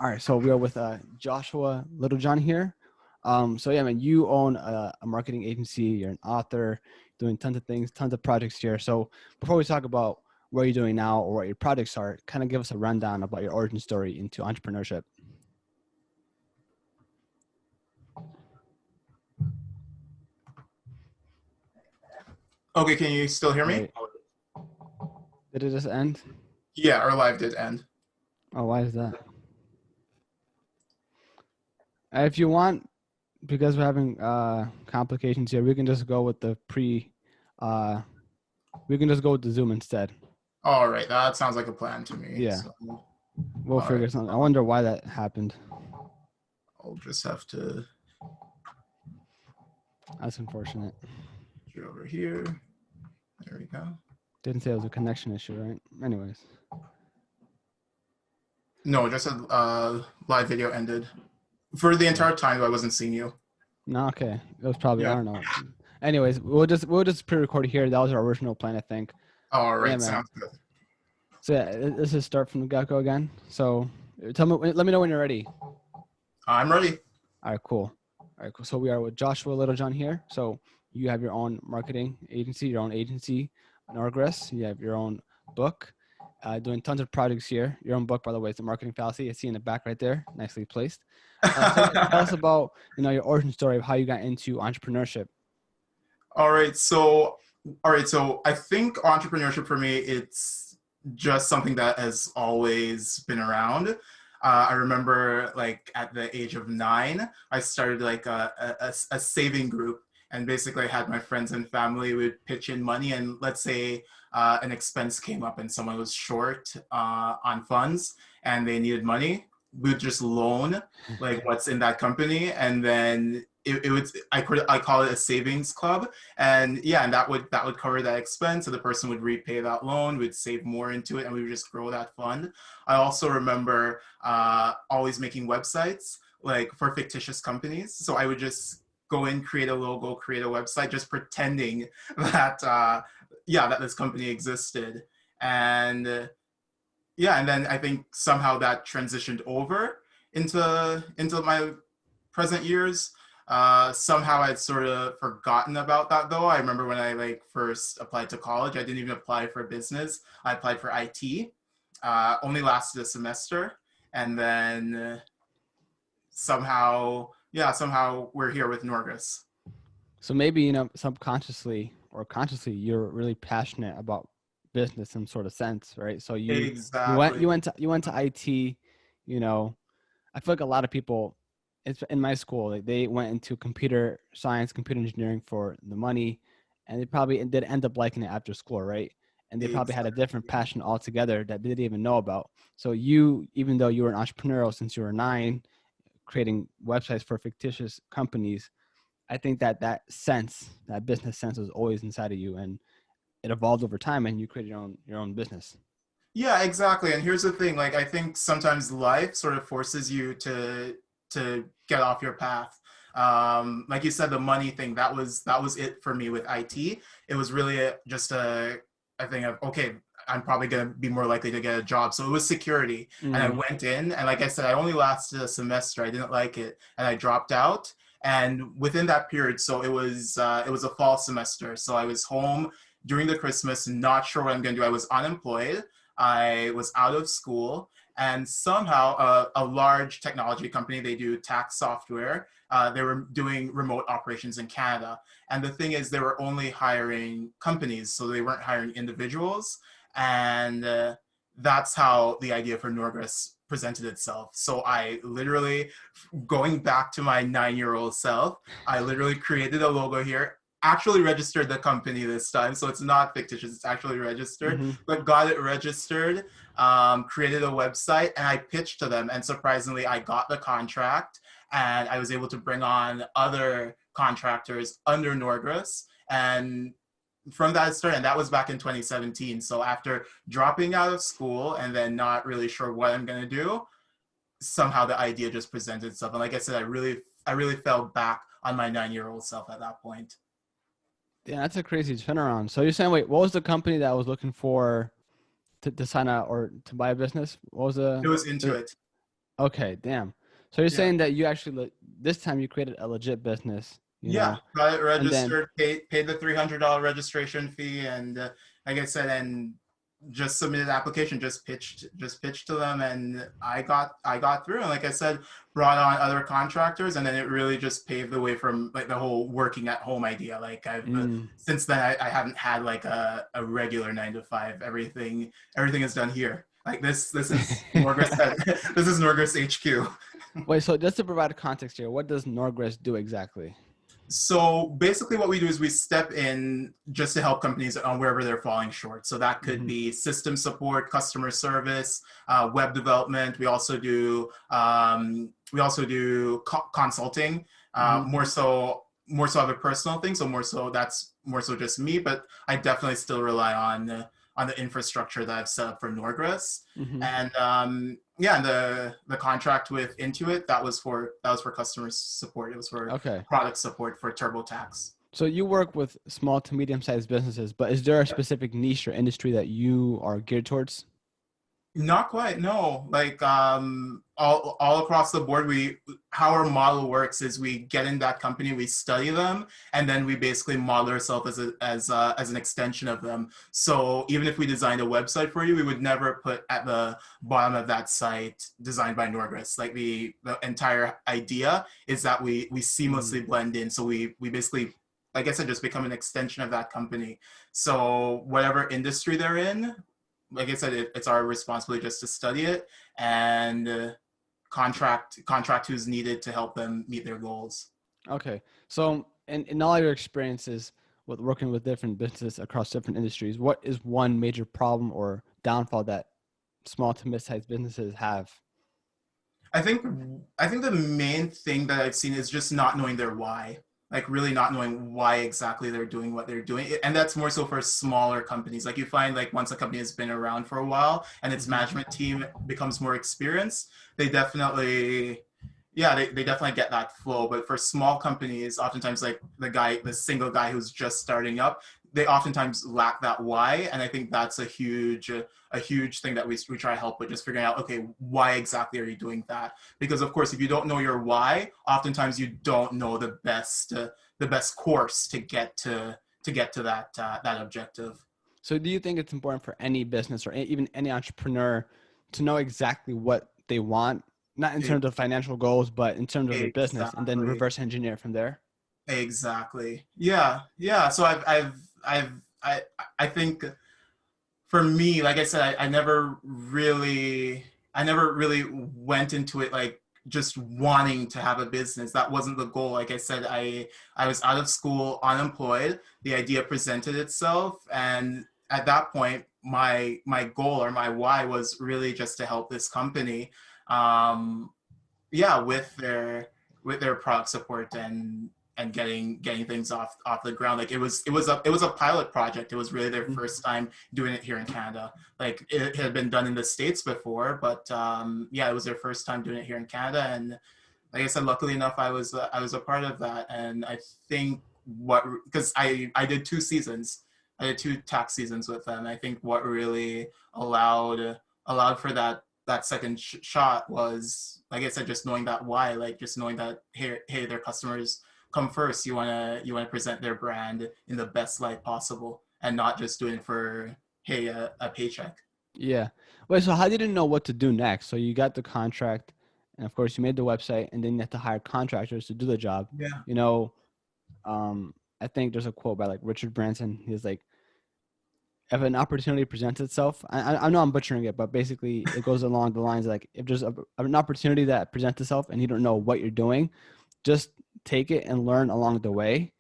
All right, so we are with Joshua Littlejohn here. So yeah, man, you own a marketing agency. You're an author, doing tons of things, tons of projects here. So before we talk about what you're doing now or what your projects are, kind of give us a rundown about your origin story into entrepreneurship. Okay, can you still hear me? Wait, did it just end? Yeah, our live did end. Oh, why is that? If you want, because we're having complications here, we can just go with the we can just go with the Zoom instead. All right, that sounds like a plan to me. Yeah, So, we'll all right, figure something. I wonder why that happened. I'll just have to That's unfortunate. get over here. There we go. Didn't say it was a connection issue, right? Anyways. No, just a live video ended. For the entire time, though, I wasn't seeing you. No, okay. It was probably, I Yeah. don't know. Anyways, we'll just pre-record here. That was our original plan, I think. All right, Yeah, man. sounds good. So yeah, let's just start from the get-go again. So let me know when you're ready. I'm ready. All right, cool. So we are with Joshua Littlejohn here. So you have your own marketing agency, your own agency, Norgress. You have your own book, doing tons of projects here. Your own book, by the way, is The Marketing Fallacy. I see in the back right there, nicely placed. So tell us about your origin story of how you got into entrepreneurship. All right, so I think entrepreneurship for me, it's just something that has always been around. I remember like at the age of 9, I started like a saving group, and basically I had my friends and family would pitch in money, and let's say an expense came up and someone was short on funds and they needed money, we would just loan like what's in that company, and then it would I call it a savings club, and yeah, and that would cover that expense, so the person would repay that loan, we'd save more into it, and we would just grow that fund. I also remember always making websites like for fictitious companies, so I would just go in, create a logo, create a website, just pretending that that this company existed, and yeah, and then I think somehow that transitioned over into my present years. Somehow I'd sort of forgotten about that though. I remember when I like first applied to college, I didn't even apply for business. I applied for IT. Only lasted a semester, and then somehow we're here with Norgress. So maybe, subconsciously or consciously, you're really passionate about business in sort of sense, right? So you Exactly. went to IT, I feel like a lot of people, it's in my school, like they went into computer science, computer engineering for the money, and they probably did end up liking it after school, right? And they probably had a different Exactly. passion altogether that they didn't even know about. So you, even though you were an entrepreneur since you were 9, creating websites for fictitious companies, I think that business sense was always inside of you, and it evolved over time, and you created your own business. Yeah, exactly. And here's the thing, like I think sometimes life sort of forces you to get off your path. Like you said, the money thing, that was it for me with IT. It was really just a thing of, okay, I'm probably going to be more likely to get a job. So it was security. And I Mm. went in, and like I said, I only lasted a semester. I didn't like it, and I dropped out. And within that period, so it was a fall semester. So I was home during the Christmas, not sure what I'm going to do. I was unemployed. I was out of school, and somehow a large technology company, they do tax software. They were doing remote operations in Canada. And the thing is, they were only hiring companies, so they weren't hiring individuals. And that's how the idea for Norgress presented itself. So I literally, going back to my 9-year-old self, I literally created a logo here, actually registered the company this time, so it's not fictitious, it's actually registered, Mm-hmm. but got it registered, created a website, and I pitched to them, and surprisingly I got the contract, and I was able to bring on other contractors under Norgress, and from that start, and that was back in 2017. So after dropping out of school and then not really sure what I'm going to do, somehow the idea just presented itself, and like I said, I really fell back on my 9-year-old self at that point. Yeah, that's a crazy turnaround. So you're saying, wait, what was the company that was looking for to sign out or to buy a business? What was It the, was into it. Okay, damn. So you're Yeah. saying that you actually this time you created a legit business, you Yeah, know, got it and then registered, paid the $300 registration fee, and like I said, and just submitted the application, just pitched to them, and I got through. And like I said, brought on other contractors, and then it really just paved the way from like the whole working at home idea. Like I've mm, since then I haven't had like a regular 9 to 5. Everything is done here. Like this is Norgress. This is Norgress HQ. wait. So just to provide a context here, what does Norgress do exactly? So basically, what we do is we step in just to help companies on wherever they're falling short. So that could Mm-hmm. be system support, customer service, web development. We also do consulting. Mm-hmm. More so of a personal thing. So that's more so just me. But I definitely still rely on the infrastructure that I've set up for Norgress. Mm-hmm. And yeah, and the contract with Intuit, that was for customer support. It was for Okay. product support for TurboTax. So you work with small to medium-sized businesses, but is there a specific niche or industry that you are geared towards? Not quite, no. Like all across the board, we how our model works is we get in that company, we study them, and then we basically model ourselves as an extension of them. So even if we designed a website for you, we would never put at the bottom of that site designed by Norgress. Like the entire idea is that we Mm. seamlessly blend in. So we basically, like I said, just become an extension of that company. So whatever industry they're in, like I said, it's our responsibility just to study it and contract who's needed to help them meet their goals. Okay. So in all your experiences with working with different businesses across different industries, what is one major problem or downfall that small to mid-sized businesses have? I think I think the main thing that I've seen is just not knowing their why. Like really not knowing why exactly they're doing what they're doing. And that's more so for smaller companies. Like you find like once a company has been around for a while and its Mm-hmm. management team becomes more experienced, they definitely yeah, they definitely get that flow. But for small companies, oftentimes like the single guy who's just starting up, they oftentimes lack that why. And I think that's a huge thing that we try to help with, just figuring out, okay, why exactly are you doing that? Because of course, if you don't know your why, oftentimes you don't know the best course to get to that objective. So do you think it's important for any business or even any entrepreneur to know exactly what they want, not in terms of financial goals, but in terms of their business, and then Exactly. reverse engineer from there? Exactly. Yeah. Yeah. So I've, I, I think for me, like I said, I never really went into it like just wanting to have a business. That wasn't the goal. Like I said, I was out of school, unemployed. The idea presented itself, and at that point, my goal or my why was really just to help this company. Um, yeah, with their product support and getting things off the ground. Like it was a pilot project. It was really their Mhm. first time doing it here in Canada. Like it had been done in the States before, but yeah, it was their first time doing it here in Canada. And like I said, luckily enough, I was a part of that. And I think what, because I did 2 seasons, I did two tax seasons with them. I think what really allowed for that second shot was, like I said, just knowing that why, like just knowing that hey, their customers come first. You want to present their brand in the best light possible, and not just doing it for hey, a paycheck. Yeah. Wait, so how did you know what to do next? So you got the contract, and of course you made the website, and then you have to hire contractors to do the job. Yeah. You know, I think there's a quote by like Richard Branson. He's like, if an opportunity presents itself, I know I'm butchering it, but basically it goes along the lines like if there's an opportunity that presents itself and you don't know what you're doing, just take it and learn along the way.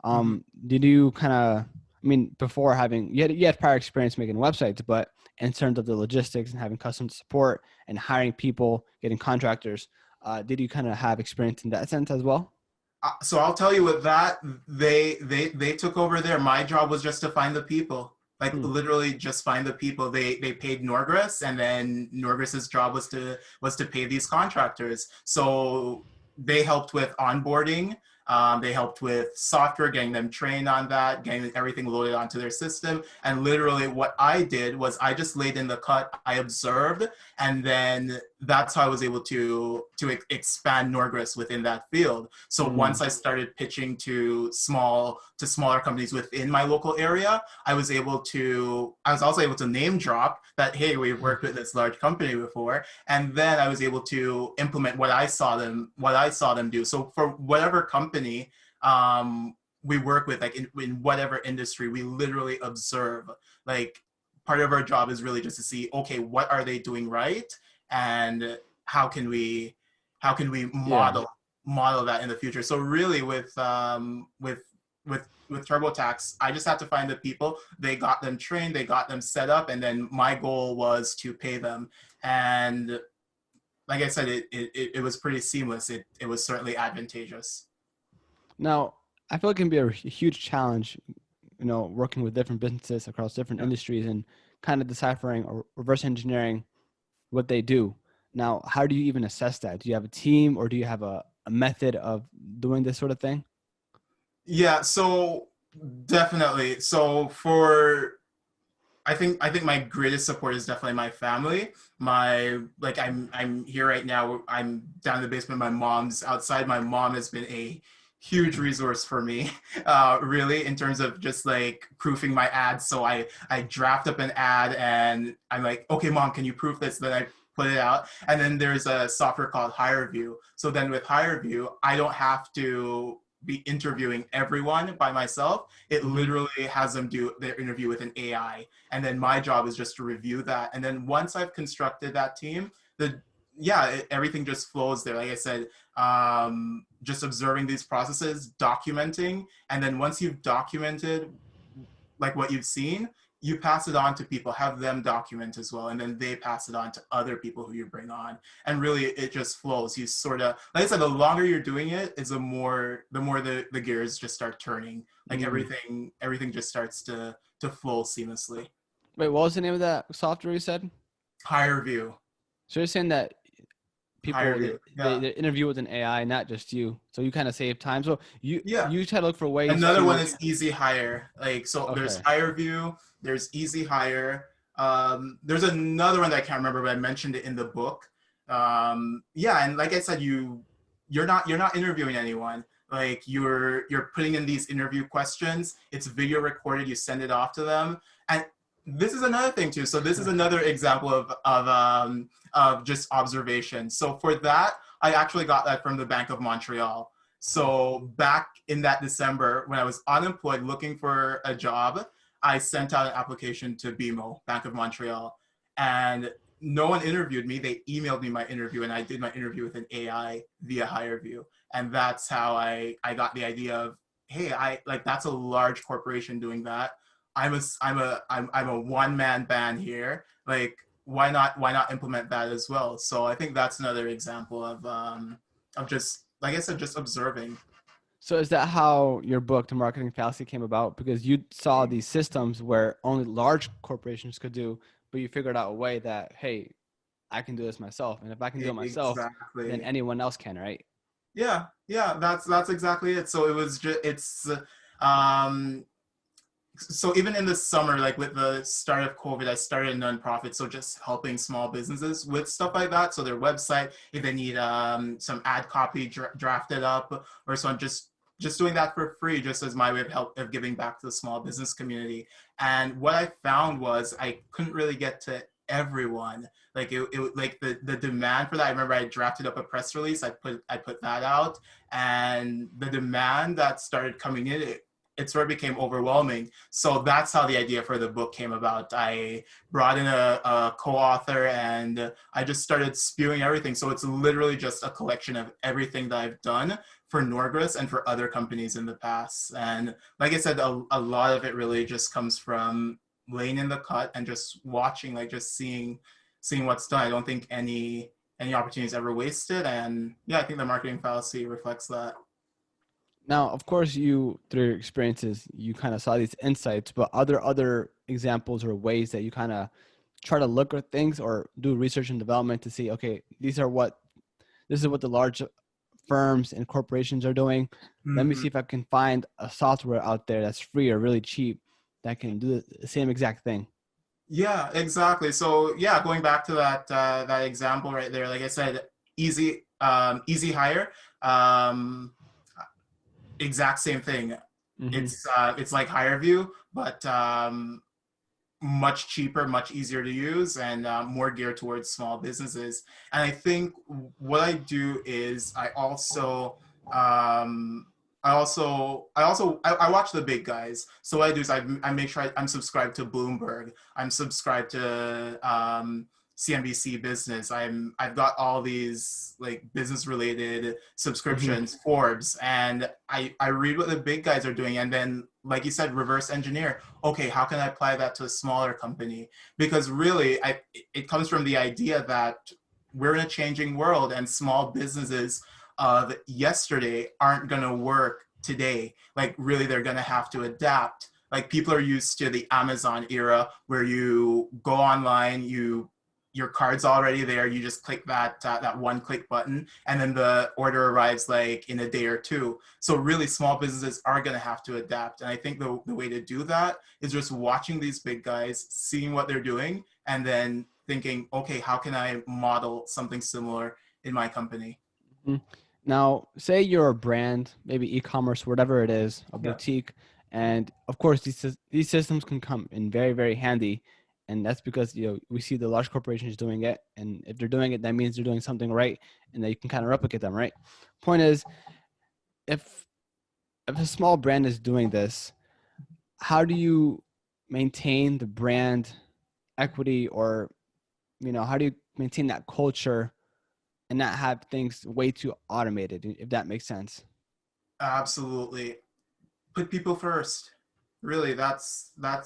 Mm-hmm. Did you kind of, I mean, before having, you had prior experience making websites, but in terms of the logistics and having customer support and hiring people, getting contractors, did you kind of have experience in that sense as well? So I'll tell you with that, they took over there. My job was just to find the people, like Hmm. literally just find the people. They paid Norgress, and then Norgress's job was to pay these contractors. So they helped with onboarding. They helped with software, getting them trained on that, getting everything loaded onto their system. And literally, what I did was I just laid in the cut. I observed, and then that's how I was able to expand Norgress within that field. So once Mm, I started pitching to smaller companies within my local area, I was also able to name drop that, hey, we've worked with this large company before, and then I was able to implement what I saw them do. So for whatever company we work with, like in whatever industry, we literally observe. Like part of our job is really just to see, okay, what are they doing right, and how can we yeah. model that in the future. So really with TurboTax, I just had to find the people. They got them trained, they got them set up, and then my goal was to pay them. And like I said, it was pretty seamless. It was certainly advantageous. Now, I feel it can be a huge challenge, working with different businesses across different Yeah. industries and kind of deciphering or reverse engineering what they do. Now, how do you even assess that? Do you have a team or do you have a method of doing this sort of thing? Yeah, so definitely. So for I think my greatest support is definitely my family. I'm here right now. I'm down in the basement. My mom's outside. My mom has been a huge resource for me, really, in terms of just like proofing my ads. So I draft up an ad and I'm like, okay, mom, can you proof this? Then I put it out, and then there's a software called HireVue. So then with HireVue, I don't have to be interviewing everyone by myself. It Hmm. literally has them do their interview with an AI, and then my job is just to review that. And then once I've constructed that team, everything just flows there. Like I said, just observing these processes, documenting, and then once you've documented like what you've seen, you pass it on to people, have them document as well, and then they pass it on to other people who you bring on. And really it just flows. You sort of, like I said, the longer you're doing it is the gears just start turning. Like Mm. everything just starts to flow seamlessly. Wait, what was the name of that software you said? Higher view. So you're saying that Higher people view. they, Yeah. they interview with an AI, not just you. So you kind of save time. So you Yeah. you try to look for ways Another one to. is Easy Hire. Like, so there's Okay. Hire View, there's Easy Hire. There's another one that I can't remember, but I mentioned it in the book. Yeah, and like I said, you're not interviewing anyone. Like you're putting in these interview questions. It's video recorded. You send it off to them, and this is another thing too. So this is another example of just observation. So for that, I actually got that from the Bank of Montreal. Oh. So back in that December, when I was unemployed looking for a job, I sent out an application to BMO, Bank of Montreal, and no one interviewed me. They emailed me my interview, and I did my interview with an AI via HireVue, and that's how I got the idea of, hey, I like that's a large corporation doing that. I'm a one man band here. Like why not implement that as well? So I think that's another example of just like I said, just observing. So is that how your book, The Marketing Fallacy, came about? Because you saw these systems where only large corporations could do, but you figured out a way that, hey, I can do this myself. And if I can do it myself, then Exactly. anyone else can, right? Yeah, yeah, that's exactly it. So it was just um so even in the summer, like with the start of COVID, I started a nonprofit. So just helping small businesses with stuff like that. So their website, if they need some ad copy drafted up or so, I'm just doing that for free, just as my way of help of giving back to the small business community. And what I found was I couldn't really get to everyone. Like it like the demand for that. I remember I drafted up a press release. I put that out, and the demand that started coming in, it sort of became overwhelming. So that's how the idea for the book came about. I brought in a co-author, and I just started spewing everything. So it's literally just a collection of everything that I've done for Norgress and for other companies in the past. And like I said, a lot of it really just comes from laying in the cut and just watching, like just seeing what's done. I don't think any opportunity is ever wasted. And yeah, I think the marketing fallacy reflects that. Now, of course, you, through your experiences, you kind of saw these insights, but are there other examples or ways that you kind of try to look at things or do research and development to see, okay, this is what the large firms and corporations are doing. Let me Mm-hmm. see if I can find a software out there that's free or really cheap that can do the same exact thing. Yeah, exactly. So yeah, going back to that example right there, like I said, easy hire, um, exact same thing. Mm-hmm. It's like HireVue, but much cheaper, much easier to use, and more geared towards small businesses. And I think what I do is um, I watch the big guys. So what I do is I make sure I'm subscribed to Bloomberg. I'm subscribed to CNBC Business. I've got all these like business related Mm-hmm. subscriptions, Forbes, and I read what the big guys are doing, and then like you said, reverse engineer. Okay, how can I apply that to a smaller company? Because really, it comes from the idea that we're in a changing world, and small businesses of yesterday aren't going to work today. Like, really, they're going to have to adapt. Like, people are used to the Amazon era where you go online, your card's already there. You just click that one click button, and then the order arrives like in a day or two. So really, small businesses are going to have to adapt. And I think the way to do that is just watching these big guys, seeing what they're doing, and then thinking, okay, how can I model something similar in my company? Mhm. Now, say you're a brand, maybe e-commerce, whatever it is, a Yeah. boutique, and of course these systems can come in very, very handy, and that's because we see the large corporations doing it, and if they're doing it, that means they're doing something right, and that you can kind of replicate them, right? Point is, if if a small brand is doing this, how do you maintain the brand equity, or how do you maintain that culture and not have things way too automated, if that makes sense? Absolutely. Put people first. Really, that's the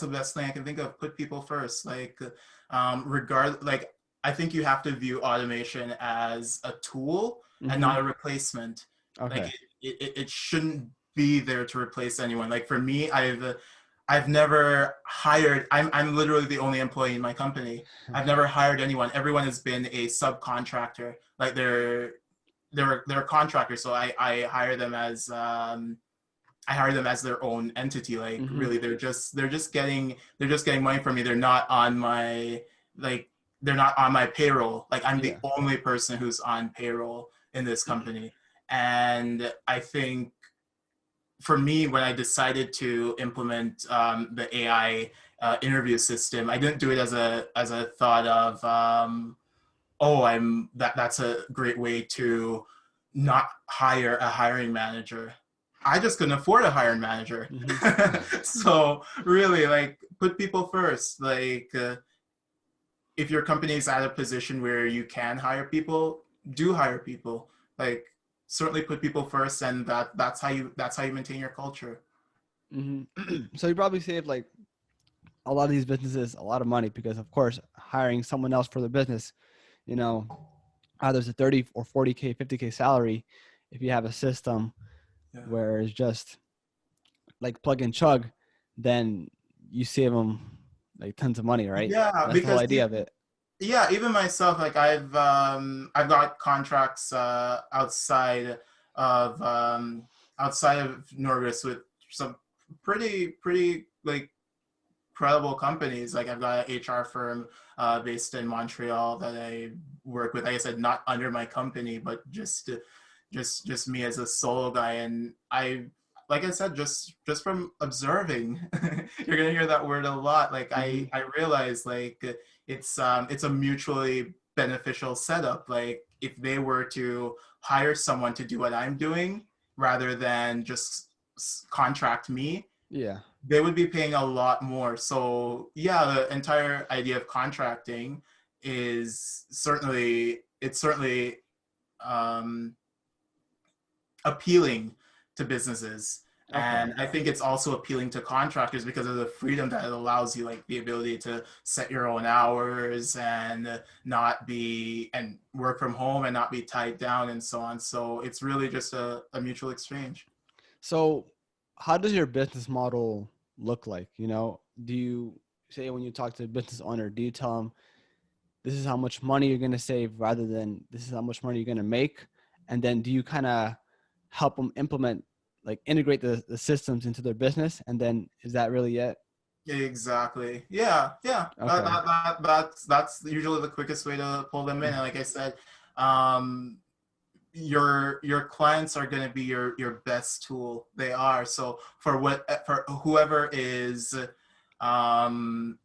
best thing I can think of. Put people first. Like, like I think you have to view automation as a tool and Mm-hmm. not a replacement. Like Okay. it shouldn't be there to replace anyone. Like for me, I've never hired. I'm literally the only employee in my company. I've never hired anyone. Everyone has been a subcontractor. Like they're contractors, so I hire them as I hire them as their own entity. Like Mm-hmm. really, they're just getting money from me. They're not on my like they're not on my payroll. Like I'm the Yeah. only person who's on payroll in this company. And I think for me, when I decided to implement the AI interview system, I didn't do it as a thought of oh, that's a great way to not hire a hiring manager. I just couldn't afford a hiring manager. Mm-hmm. So really, like, put people first. Like, if your company is at a position where you can hire people, do hire people. Like, certainly put people first, and that's how you maintain your culture. Mm-hmm. So you probably save like a lot of these businesses a lot of money because, of course, hiring someone else for the business, you know, either it's a 30 or 40K, 50K salary. If you have a system Yeah. where it's just like plug and chug, then you save them like tons of money, right? Yeah, That's the whole because idea of it. yeah, even myself, like I've got contracts of outside of Norgress with some pretty like credible companies. Like I've got an HR firm based in Montreal that I work with. Like I said, not under my company, but just me as a solo guy. And like I said, just from observing, you're gonna hear that word a lot. Like Mm-hmm. I realize like it's a mutually beneficial setup. Like if they were to hire someone to do what I'm doing rather than just contract me, Yeah. they would be paying a lot more. So yeah, the entire idea of contracting is certainly um, appealing to businesses. Okay. And I think it's also appealing to contractors because of the freedom that it allows you, like the ability to set your own hours and not be and work from home and not be tied down and so on. So it's really just a mutual exchange. So, how does your business model look like? Do you say when you talk to the business owner, do you tell them this is how much money you're going to save rather than this is how much money you're going to make? And then do you kind of help them implement, like integrate the systems into their business? And then is that really it? Exactly. Yeah, yeah. Okay. That's usually the quickest way to pull them in. And like I said, um, your clients are going to be your best tool. They are. So for whoever is um,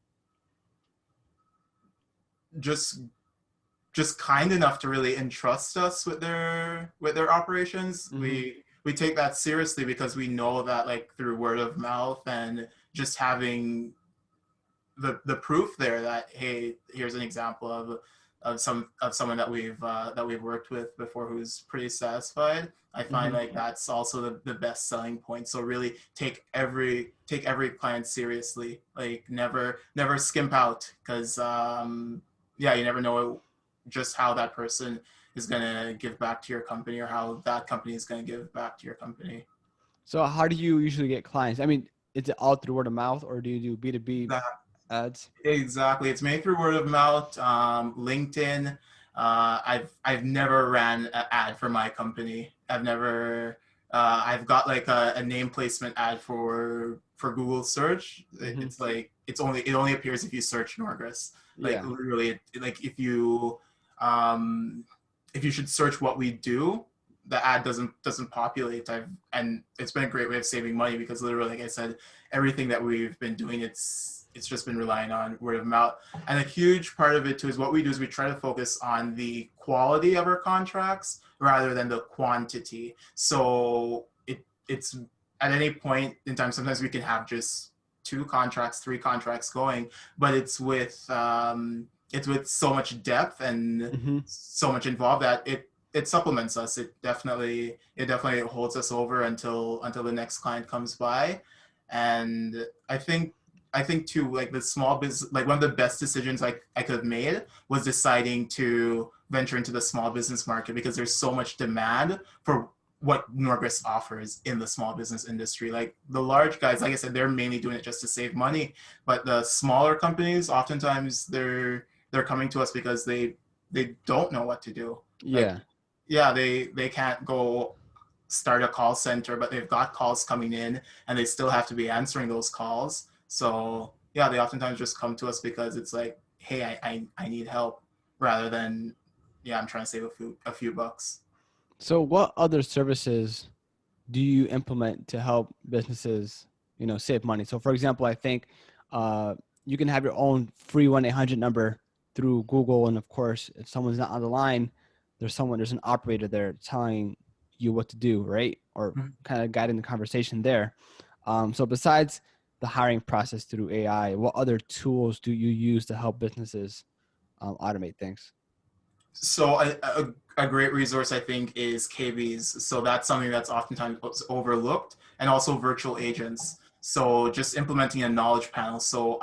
just just kind enough to really entrust us with their operations, Mm-hmm. we take that seriously because we know that like through word of mouth and just having the proof there that hey, here's an example of someone that we've worked with before who's pretty satisfied. I find Mm-hmm. like that's also the best selling point. So really take every client seriously. Like never skimp out because yeah, you never know just how that person is gonna give back to your company or how that company is gonna give back to your company. So how do you usually get clients? I mean, is it all through word of mouth, or do you do B2B That ads? Exactly. It's made through word of mouth, LinkedIn. I've never ran an ad for my company. I've never. I've got like a name placement ad for Google search. Mm-hmm. It's like it only appears if you search Norgress. Like Yeah. literally, like um, if you should search what we do, the ad doesn't populate. And it's been a great way of saving money because literally, like I said, everything that we've been doing, it's just been relying on word of mouth. And a huge part of it too is what we do is we try to focus on the quality of our contracts rather than the quantity. So it's at any point in time, sometimes we can have just two contracts, three contracts going, but it's with so much depth and Mm-hmm. so much involved that it supplements us. It definitely holds us over until the next client comes by. And I think too, like the small business, like one of the best decisions I could have made was deciding to venture into the small business market because there's so much demand for what Norgress offers in the small business industry. Like the large guys, like I said, they're mainly doing it just to save money, but the smaller companies, oftentimes they're coming to us because they don't know what to do. Like, Yeah. yeah, they can't go start a call center, but they've got calls coming in and they still have to be answering those calls. So yeah, they oftentimes just come to us because it's like, hey, I need help rather than yeah, I'm trying to save a few bucks. So what other services do you implement to help businesses, save money? So for example, I think uh, you can have your own free 1-800 number through Google. And of course, if someone's not on the line, there's an operator there telling you what to do, right? Or kind of guiding the conversation there. So besides the hiring process through AI, what other tools do you use to help businesses automate things? So a great resource I think is KBs. So that's something that's oftentimes overlooked, and also virtual agents. So just implementing a knowledge panel. So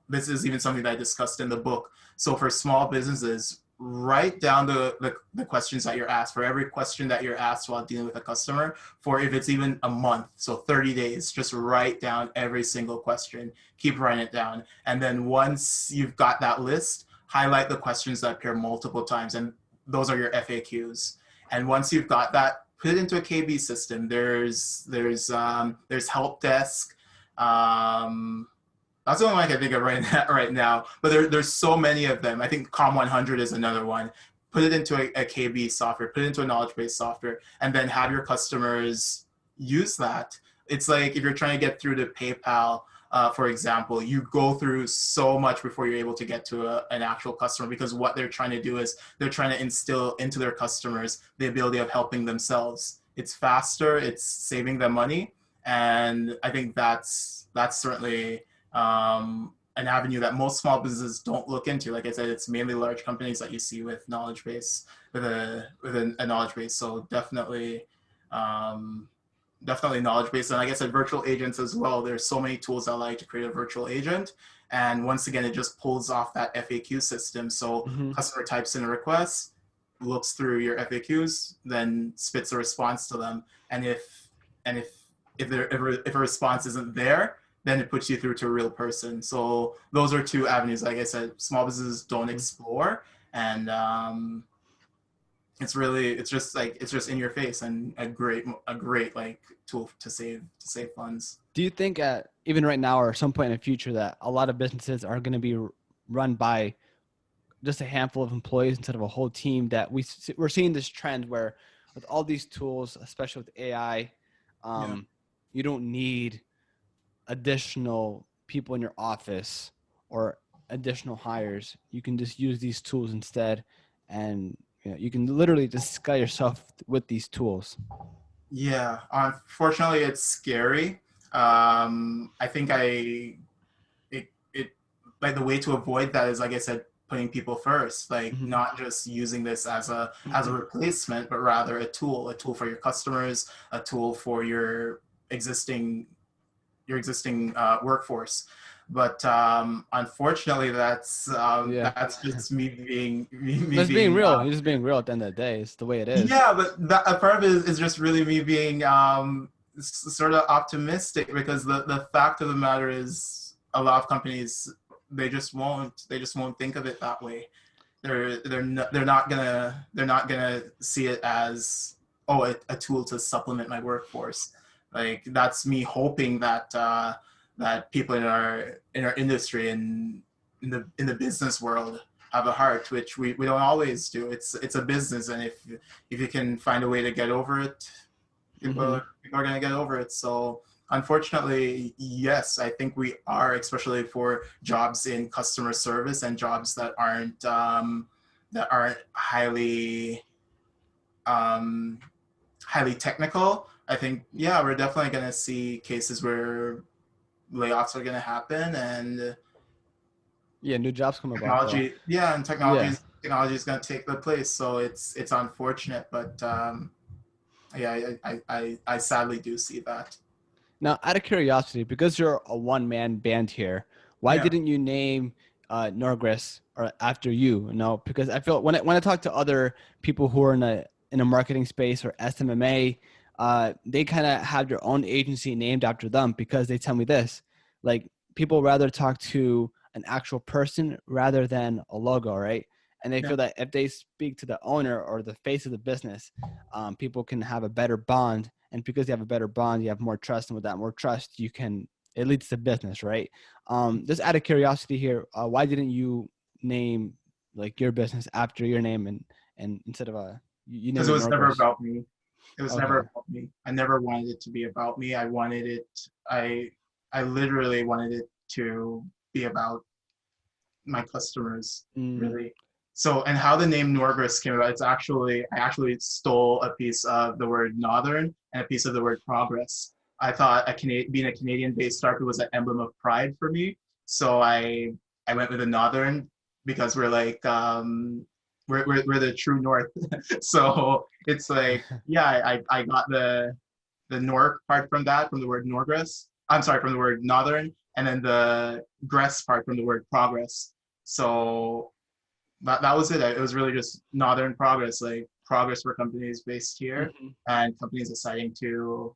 this is even something that I discussed in the book. So for small businesses, write down the questions that you're asked for every question that you're asked while dealing with a customer for if it's even a month, so 30 days, just write down every single question, keep writing it down. And then once you've got that list, highlight the questions that appear multiple times, and those are your FAQs. And once you've got that, put it into a KB system. There's help desk. Um, that's the only one I can think of right now. But there's so many of them. I think Com 100 is another one. Put it into a KB software, put it into a knowledge base software, and then have your customers use that. It's like if you're trying to get through to PayPal, for example, you go through so much before you're able to get to an actual customer because what they're trying to do is they're trying to instill into their customers the ability of helping themselves. It's faster, it's saving them money, and I think that's certainly an avenue that most small businesses don't look into. Like I said, it's mainly large companies that you see with knowledge base a knowledge base. So um, definitely knowledge base. And like I said, virtual agents as well. There's so many tools that allow you to create a virtual agent. And once again, it just pulls off that FAQ system. So Mm-hmm. customer types in a request, looks through your FAQs, then spits a response to them. And and if a response isn't there, then it puts you through to a real person. So those are two avenues. Like I said, small businesses don't explore, and it's just in your face and a great like tool to save funds. Do you think even right now or some point in the future that a lot of businesses are going to be run by just a handful of employees instead of a whole team? That we're seeing this trend where with all these tools, especially with AI, Yeah. you don't need additional people in your office or additional hires. You can just use these tools instead, and you can literally just scale yourself with these tools. Yeah, unfortunately, it's scary. I think it like the way to avoid that is, like I said, putting people first, like Mm-hmm. not just using this as a replacement, but rather a tool for your customers, a tool for your existing workforce. But unfortunately, Yeah, that's just me that's being being real. You're just being real at the end of the day. It's the way it is. yeah, but that a part of it is just really me being sort of optimistic because the fact of the matter is a lot of companies they just won't think of it that way. They're not gonna see it as oh a tool to supplement my workforce. Like that's me hoping that that people in our industry and in the business world have a heart, which we don't always do. It's a business, and if you can find a way to get over it, Mm-hmm. people are gonna get over it. So unfortunately, yes, I think we are, especially for jobs in customer service and jobs that aren't um, highly technical. I think yeah, we're definitely gonna see cases where layoffs are gonna happen and Yeah, new jobs come about though. Yeah. technology is going to take the place, so it's unfortunate, but yeah, I sadly do see that. Now, out of curiosity, because you're a one-man band here, why Yeah, didn't you name Norgress or after you? No, because I feel when I talk to other people who are in a marketing space or SMMA, they kind of have their own agency named after them because they tell me this, like people rather talk to an actual person rather than a logo, right? And they yeah. feel that if they speak to the owner or the face of the business, people can have a better bond, and because you have a better bond, you have more trust, and with that more trust, you can it leads to business, right? Just out of curiosity here, why didn't you name like your business after your name, and instead of you name Because it it was never Norgress? about me. It was never Okay. about me. I never wanted it to be about me. I wanted it. I I literally wanted it to be about my customers, Mm, really. So, and how the name Norgress came about, I actually stole a piece of the word Northern and a piece of the word progress. I thought being a Canadian-based startup was an emblem of pride for me. So I went with the Northern because we're the true North. So it's like, yeah, I got the Nor part from that, from the word Norgress. I'm sorry, from the word Northern, and then the Gress part from the word progress. So that was it. It was really just Northern progress, like progress for companies based here mhm. and companies deciding to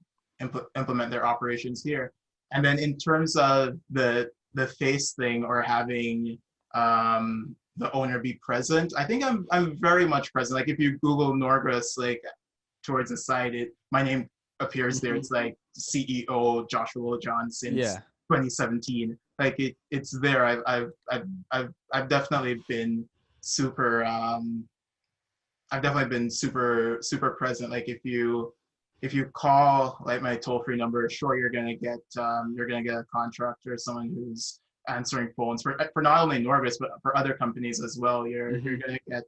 implement their operations here. And then in terms of the face thing or having the owner be present, I think I'm very much present. Like if you Google Norgress, like towards the side, my name appears there. Mhm. It's like CEO Joshua Littlejohn since Yeah. 2017. Like it's there. I've definitely been super. I've definitely been super present. Like if you call like my toll free number, sure you're gonna get a contractor, someone who's answering phones for not only Norvis but for other companies as well. Hmm.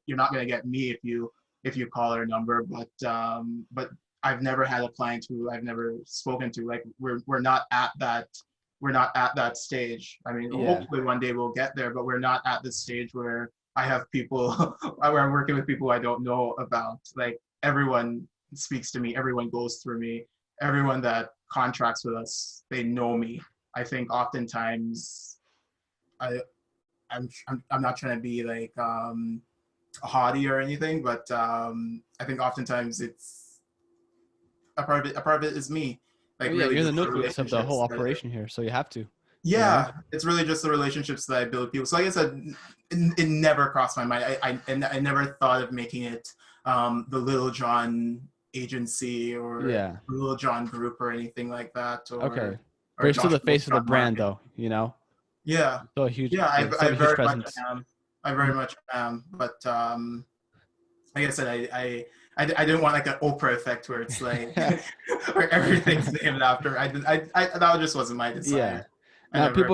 You're not gonna get me if you call our number, but I've never had a client who I've never spoken to. Like we're not at that stage. I mean, Yeah. hopefully one day we'll get there, but we're not at the stage where I have people where I'm working with people I don't know about. Like everyone speaks to me, everyone goes through me, everyone that contracts with us, they know me. I think oftentimes I I'm not trying to be like haughty or anything, but I think oftentimes it's a part of it is me, Oh like yeah, really you're the just the nucleus of the whole relationships. operation here, so you have to. you know? Yeah, it's really just the relationships that I build with people. So like I said, it never crossed my mind. I never thought of making it the Littlejohn agency or Yeah. Littlejohn group or anything like that, Okay. But or you're still Josh the face of the Littlejohn brand marketing. though, you know? Yeah, Still a huge, yeah, yeah, still I have a huge very much presence. am. I very Mhm. much am. But like I said, I didn't want like an Oprah effect where it's like where everything's named after. That just wasn't my Yeah. desire. I Now never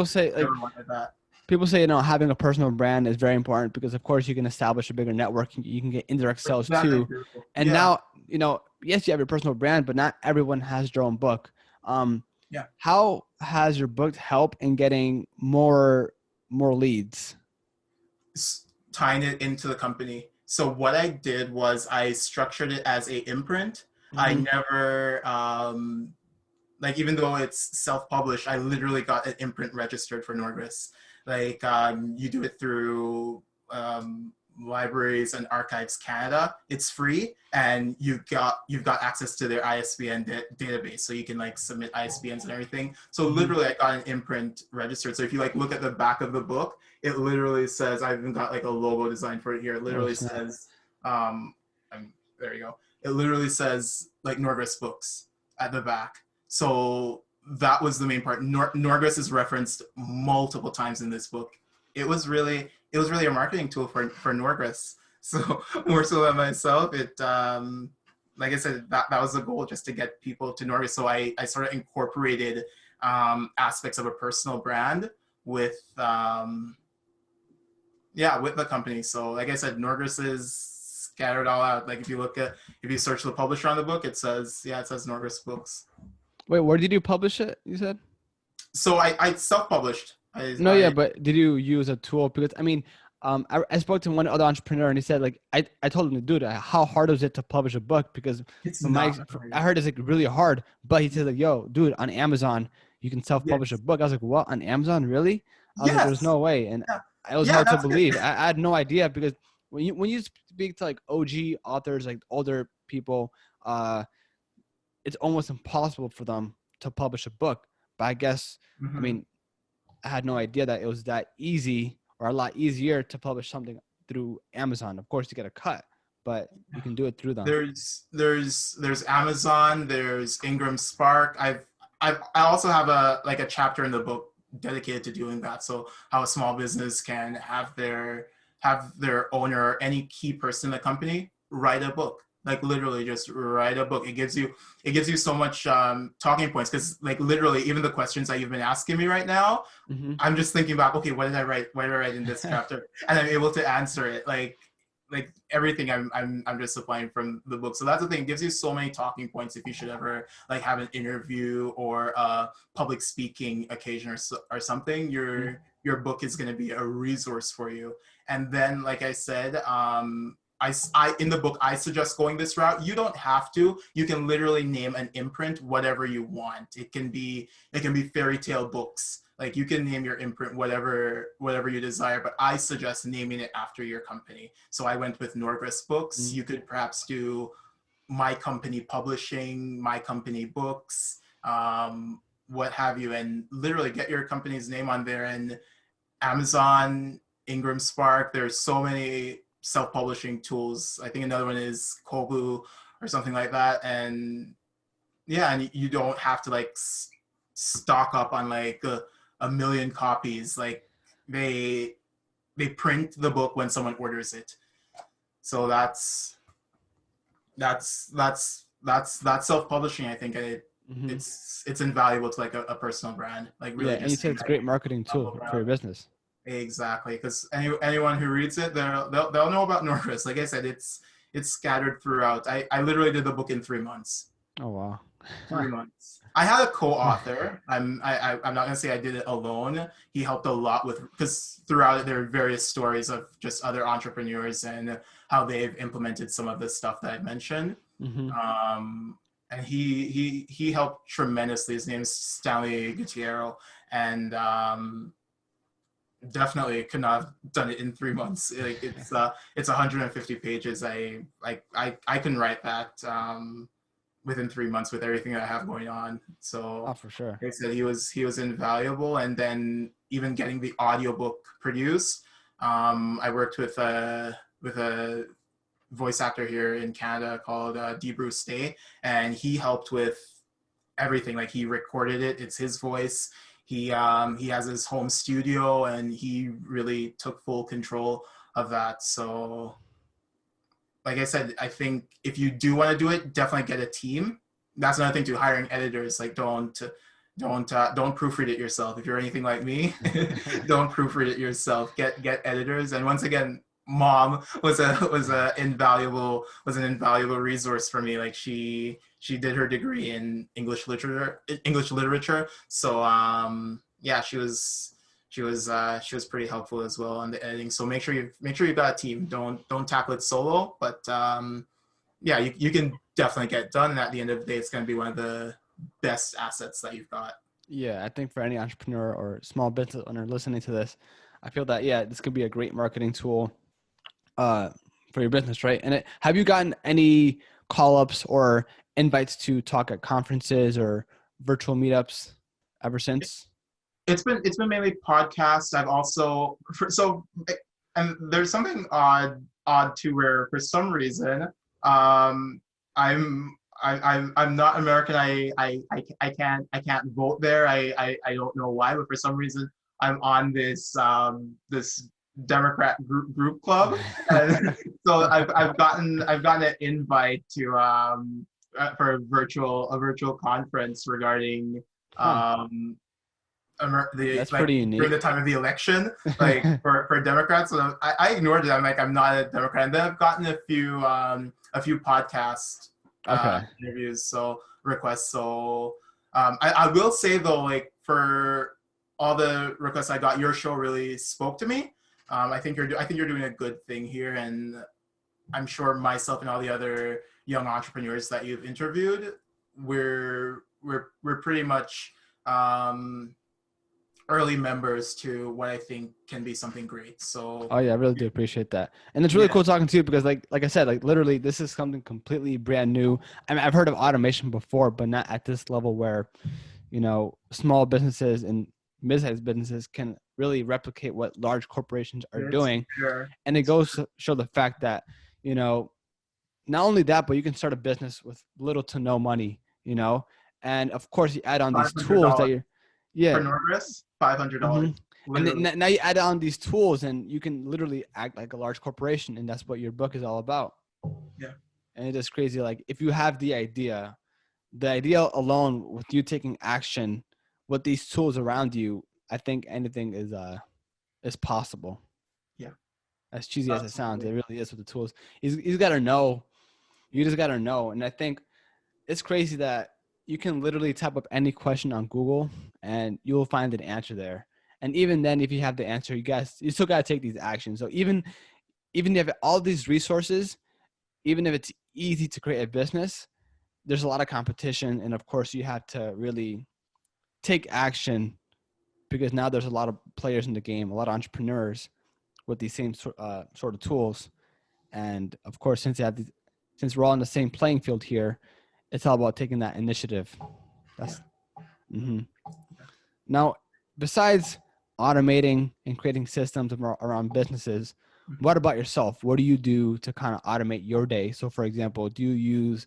wanted that. people say, you know, having a personal brand is very important because of course you can establish a bigger network. You can get indirect sales That I too. do. And Yeah, now, you know, yes, you have your personal brand, but not everyone has their own book. Um, yeah. how has your book helped in getting more leads? Tying it into the company. So what I did was I structured it as a imprint. I Mm-hmm. never like even though it's self-published, I literally got an imprint registered for Norgress. Like you do it through Libraries and Archives Canada. It's free, and you've got access to their ISBN database, so you can like submit ISBNs and everything. So Mm-hmm. literally, I got an imprint registered. So if you like look at the back of the book, it literally says I even got like a logo design for it here. It Oh literally snap! says, there you go. It literally says like Norgress Books at the back. So that was the main part. Norgress is referenced multiple times in this book. It was really a marketing tool for Norgress. So more so than myself, it like I said, that was the goal, just to get people to Norgress. So I sort of incorporated aspects of a personal brand with yeah, with the company. So like I said, Norgress is scattered all out. Like if you search the publisher on the book, it says, yeah, it says Norgress Books. Wait, where did you publish it? You said? So I self-published. No, yeah, but did you use a tool? Because I mean, I spoke to one other entrepreneur and he said like I told him, dude, how hard is it to publish a book? Because It's from my not I hard. heard it's like really hard. But he said like, yo, dude, on Amazon you can self-publish a Yes. book. I was like, what, on Amazon, really? I was like, there's Yes. no way, and Yeah. it was Yeah, hard to that's good. believe. I had no idea because when you speak to like OG authors, like older people, it's almost impossible for them to publish a book. But I guess, I Mhm. mean, I had no idea that it was that easy or a lot easier to publish something through Amazon. Of course, you get a cut, but you can do it through them. There's Amazon, there's Ingram Spark. I also have a like a chapter in the book dedicated to doing that. So how a small business can have their owner or any key person in the company write a book. Like literally just write a book. It gives you so much talking points, because like literally even the questions that you've been asking me right now, Mm-hmm. I'm just thinking about, okay, what did I write? What did I write in this chapter? And I'm able to answer it. Like everything I'm just supplying from the book. So that's the thing. It gives you so many talking points if you should ever like have an interview or a public speaking occasion or something. Your book is going to be a resource for you. And then, like I said, I in the book I suggest going this route. You don't have to. You can literally name an imprint whatever you want. It can be fairy tale books. Like you can name your imprint whatever you desire, but I suggest naming it after your company. So I went with Norgress Books. Mm-hmm. You could perhaps do My Company Publishing, My Company Books, what have you, and literally get your company's name on there. And Amazon, Ingram Spark, there's so many self-publishing tools. I think another one is Kobu or something like that. And yeah, and you don't have to like stock up on like a million copies. Like they they print the book when someone orders it. So that's self-publishing. I think Mm-hmm. it's invaluable to like a personal brand. Like Yeah, really and you just said saying it's a that great you marketing stumble tool for around. your business. Exactly, because anyone who reads it, they'll know about Norris. Like I said, it's scattered throughout. I literally did the book in 3 months. Oh wow. 3 months. I had a co-author. I'm not gonna say I did it alone. He helped a lot with, because throughout it there are various stories of just other entrepreneurs and how they've implemented some of the stuff that I mentioned. Mm-hmm. And he helped tremendously. His name is Stanley Gutierrez, and definitely could not have done it in 3 months. Like it's 150 pages. I can write that within 3 months with everything that I have going on. Oh, So for sure. like I said, he was invaluable. And then even getting the audiobook produced, I worked with a voice actor here in Canada called D. Bruce Day, and he helped with everything. Like he recorded it; it's his voice. He has his home studio, and he really took full control of that. So, like I said, I think if you do want to do it, definitely get a team. That's another thing too. Hiring editors, like don't proofread it yourself. If you're anything like me, don't proofread it yourself. Get editors. And once again, mom was an invaluable resource for me. Like she did her degree in English literature. So yeah, she was pretty helpful as well on the editing. So make sure you've got a team. Don't tackle it solo, but yeah, you can definitely get done. And at the end of the day, it's going to be one of the best assets that you've got. Yeah, I think for any entrepreneur or small business owner listening to this, I feel that yeah, this could be a great marketing tool uh, for your business, right? And have you gotten any call-ups or invites to talk at conferences or virtual meetups ever since? It's been mainly podcasts. I've also and there's something odd too, where for some reason um I'm not American. I can't vote there. I don't know why, but for some reason I'm on this Democrat group club, and so I've gotten an invite to for a virtual conference regarding Huh. um the That's like pretty during the unique. time of the election, like for Democrats. So I ignored it. I'm like, I'm not a Democrat. And then I've gotten a few podcast Okay. interviews, so requests. So I will say though, like for all the requests I got, your show really spoke to me. I think you're doing a good thing here, and I'm sure myself and all the other young entrepreneurs that you've interviewed, we're pretty much um, early members to what I think can be something great. So Oh yeah, I really do appreciate that. And it's really yeah, cool talking to you because like I said, like literally this is something completely brand new. I mean, I've heard of automation before, but not at this level where, small businesses and mid-sized businesses can really replicate what large corporations are it's doing. sure. And it goes to show the fact that, you know, not only that, but you can start a business with little to no money. And of course you add on five these hundred tools that dollars you're, for yeah. Norgress. $500, hmm And literally. then now you add on these tools and you can literally act like a large corporation. And that's what your book is all about. Yeah, And it's just crazy. Like if you have the idea alone with you taking action with these tools around you, I think anything is possible. yeah, As cheesy as it sounds, absolutely. it really is with the tools. He's got to know. You just got to know. And I think it's crazy that you can literally type up any question on Google and you'll find an answer there. And even then, if you have the answer, you still got to take these actions. So even if you have all these resources, even if it's easy to create a business, there's a lot of competition. And of course, you have to really take action because now there's a lot of players in the game, a lot of entrepreneurs with these same sort of tools. And of course, since we're all on the same playing field here, it's all about taking that initiative. Yeah. That's hmm Now, besides automating and creating systems around businesses, Mhm. what about yourself? What do you do to kind of automate your day? So, for example, do you use,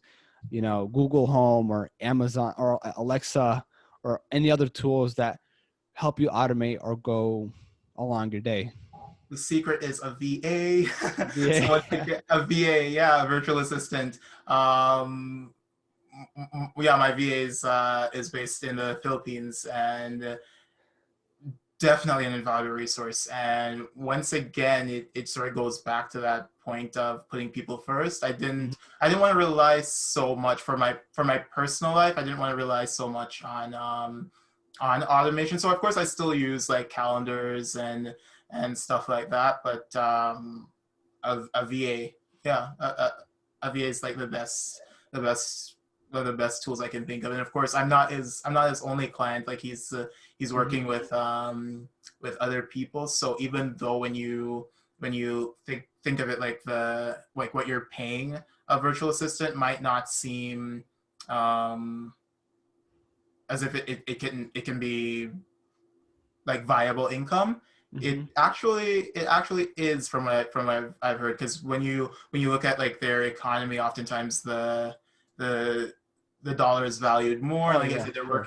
Google Home or Amazon or Alexa or any other tools that help you automate or go along your day? The secret is a VA. Yeah. So a VA, yeah, a virtual assistant. Um, yeah, my VA is based in the Philippines, and definitely an invaluable resource. And once again, it sort of goes back to that point of putting people first. I Mhm. didn't I didn't want to rely so much for my personal life. I didn't want to rely so much on automation. So of course I still use like calendars and stuff like that. But a VA, yeah, a VA is like the best one of the best tools I can think of. And of course, I'm not his only client. Like he's Mhm. working with other people. So even though when you think of it like what you're paying a virtual assistant might not seem um, as if it can be like viable income. Mm-hmm. It actually is from what I've heard, because when you look at like their economy, oftentimes the the dollar is valued more. Oh Like I yeah, said, of course.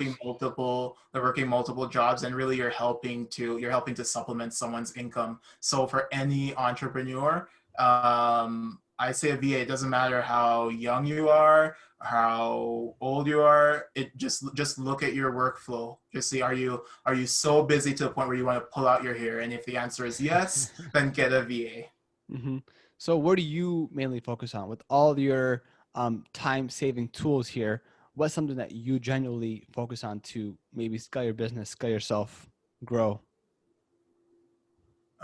they're working multiple jobs, and really you're helping to supplement someone's income. So for any entrepreneur, I say a VA, it doesn't matter how young you are, how old you are. It just look at your workflow. Just see, are you so busy to the point where you want to pull out your hair? And if the answer is yes, then get a VA. Mm-hmm. So where do you mainly focus on with all your time-saving tools here? What's something that you genuinely focus on to maybe scale your business, scale yourself, grow?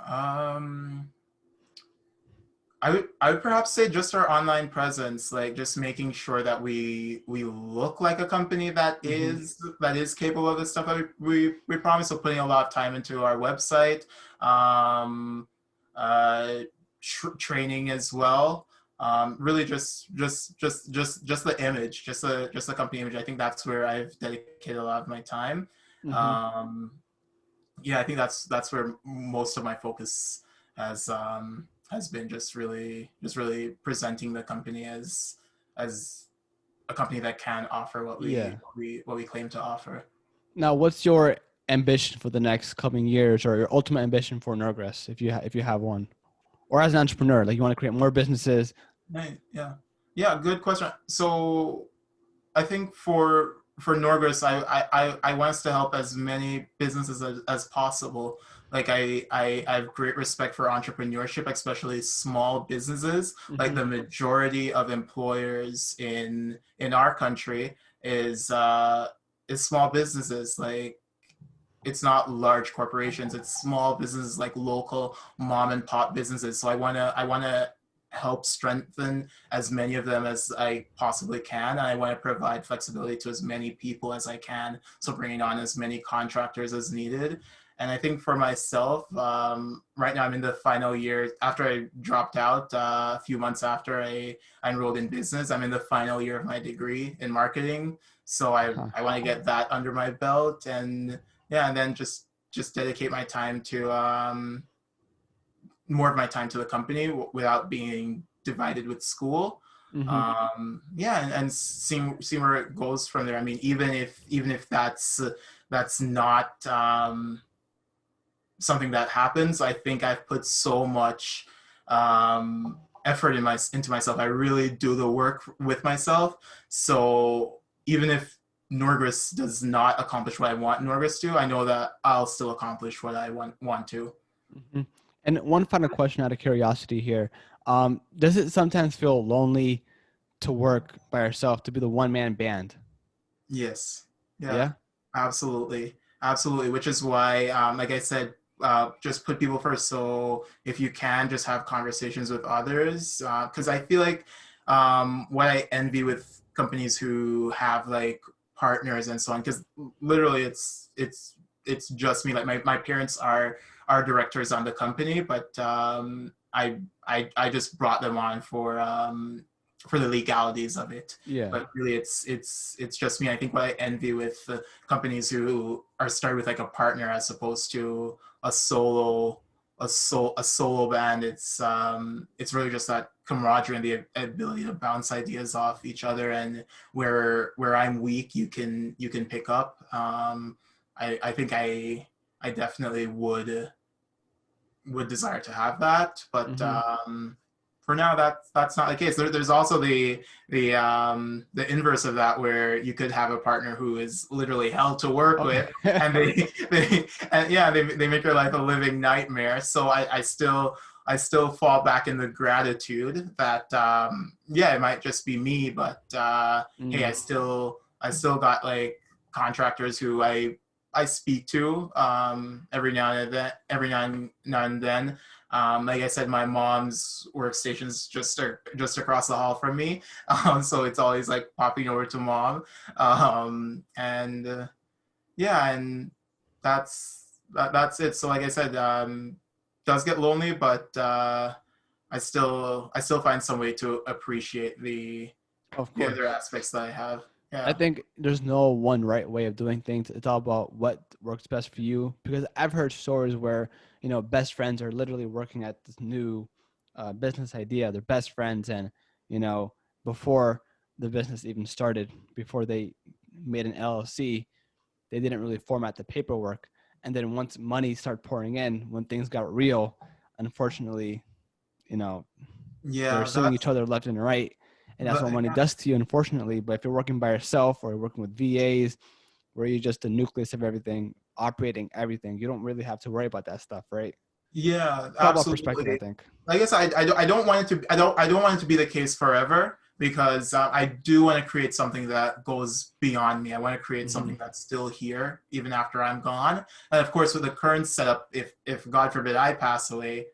Um, I would perhaps say just our online presence, like just making sure that we look like a company Mm-hmm. that is capable of the stuff that we promise. So putting a lot of time into our website, um, uh, training as well. Really just the image, just the company image. I think that's where I've dedicated a lot of my time. Mm-hmm. Um, yeah, I think that's where most of my focus has been, just really presenting the company as a company that can offer Yeah. what we claim to offer. Now, what's your ambition for the next coming years, or your ultimate ambition for Norgress, if you have one, or as an entrepreneur, like you want to create more businesses? Right, yeah, yeah, good question. So I think for Norgress, I want us to help as many businesses as possible. Like I have great respect for entrepreneurship, especially small businesses. Like Mm-hmm. the majority of employers in our country is small businesses. Like it's not large corporations, it's small businesses, like local mom and pop businesses. So I want to help strengthen as many of them as I possibly can, and I want to provide flexibility to as many people as I can, so bringing on as many contractors as needed. And I think for myself, right now I'm in the final year after I dropped out a few months after I enrolled in business. I'm in the final year of my degree in marketing, so Huh. I want to get that under my belt, and yeah, and then just dedicate my time to more of my time to the company without being divided with school. Mm-hmm. Yeah, and seeing where it goes from there. I mean, even if that's not something that happens, I think I've put so much effort into myself. I really do the work with myself. So even if Norgress does not accomplish what I want Norgress to, I know that I'll still accomplish what I want to. Mm-hmm. And one final question out of curiosity here. Does it sometimes feel lonely to work by yourself, to be the one man band? Yes. Yeah. Yeah. Absolutely. Absolutely. Which is why, like I said, just put people first. So if you can, just have conversations with others. Because I feel like what I envy with companies who have like partners and so on, because literally it's just me. Like my parents are directors on the company, but I just brought them on for the legalities of it. Yeah. But really it's just me. I think what I envy with the companies who are started with like a partner as opposed to a a solo band, it's really just that camaraderie and the ability to bounce ideas off each other, and where I'm weak, you can pick up. I think I definitely would desire to have that, but Mm-hmm. for now that's not the case. There's also the inverse of that, where you could have a partner who is literally hell to work with, Okay. and and yeah, they make your life a living nightmare. So I still fall back in the gratitude that yeah, it might just be me, but hey, Mm. I still got like contractors who I speak to every now and then. Like I said, my mom's workstation's just across the hall from me, so it's always like popping over to mom, and yeah, and that's it. So like I said, does get lonely, but I still find some way to appreciate Of the other course. aspects that I have. I Yeah. think there's no one right way of doing things. It's all about what works best for you. Because I've heard stories where, best friends are literally working at this new business idea. They're best friends, and you know, before the business even started, before they made an LLC, they didn't really format the paperwork. And then once money started pouring in, when things got real, unfortunately, you know, they're Yeah, suing each that's other left and right. And that's what but money does to you, unfortunately. But if you're working by yourself or you're working with VAs, where you're just the nucleus of everything, operating everything, you don't really have to worry about that stuff, right? yeah, It's all about perspective, I absolutely. think. I guess I don't want it to I don't want it to be the case forever because I do want to create something that goes beyond me. I want to create Mm-hmm. something that's still here even after I'm gone. And of course, with the current setup, if God forbid I pass away,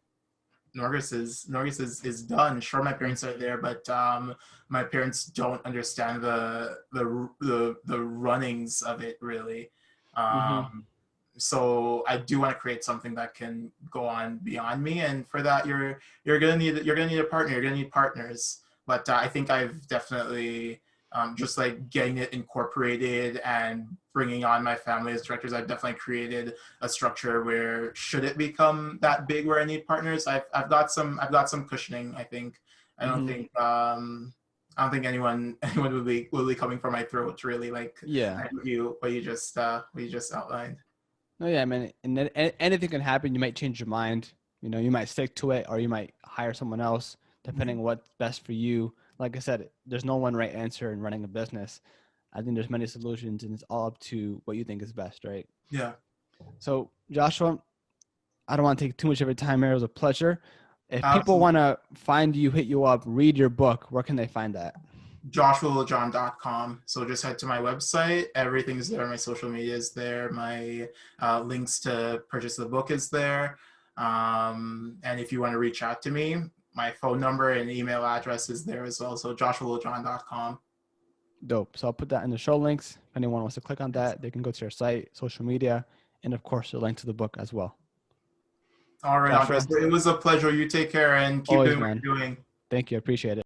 Norgress is done. Sure, my parents are there, but my parents don't understand the runnings of it really. Mm-hmm. Um, so I do want to create something that can go on beyond me, and for that you're gonna need a partner. You're gonna need partners. But I think I've definitely just like getting it incorporated and bringing on my family as directors. I've definitely created a structure where should it become that big where I need partners, I've got some cushioning. I think I don't Mm-hmm. think I don't think anyone will be coming for my throat really like Yeah. what you just outlined. No, yeah, I mean, and then anything can happen. You might change your mind. You might stick to it, or you might hire someone else, depending Mhm. on what's best for you. Like I said, there's no one right answer in running a business. I think there's many solutions, and it's all up to what you think is best, right? Yeah. So, Joshua, I don't want to take too much of your time here. It was a pleasure. If people want Absolutely. to find you, hit you up, read your book, where can they find that? JoshuaLejohn.com. So just head to my website. Everything's there. My social media is there. My links to purchase the book is there. And if you want to reach out to me, my phone number and email address is there as well. So JoshuaLejohn.com. Dope. So I'll put that in the show links. If anyone wants to click on that, they can go to your site, social media, and of course, the link to the book as well. All right, Andres. Joshua, It was a pleasure. You take care and keep always, doing what man. you're doing. Thank you. I appreciate it.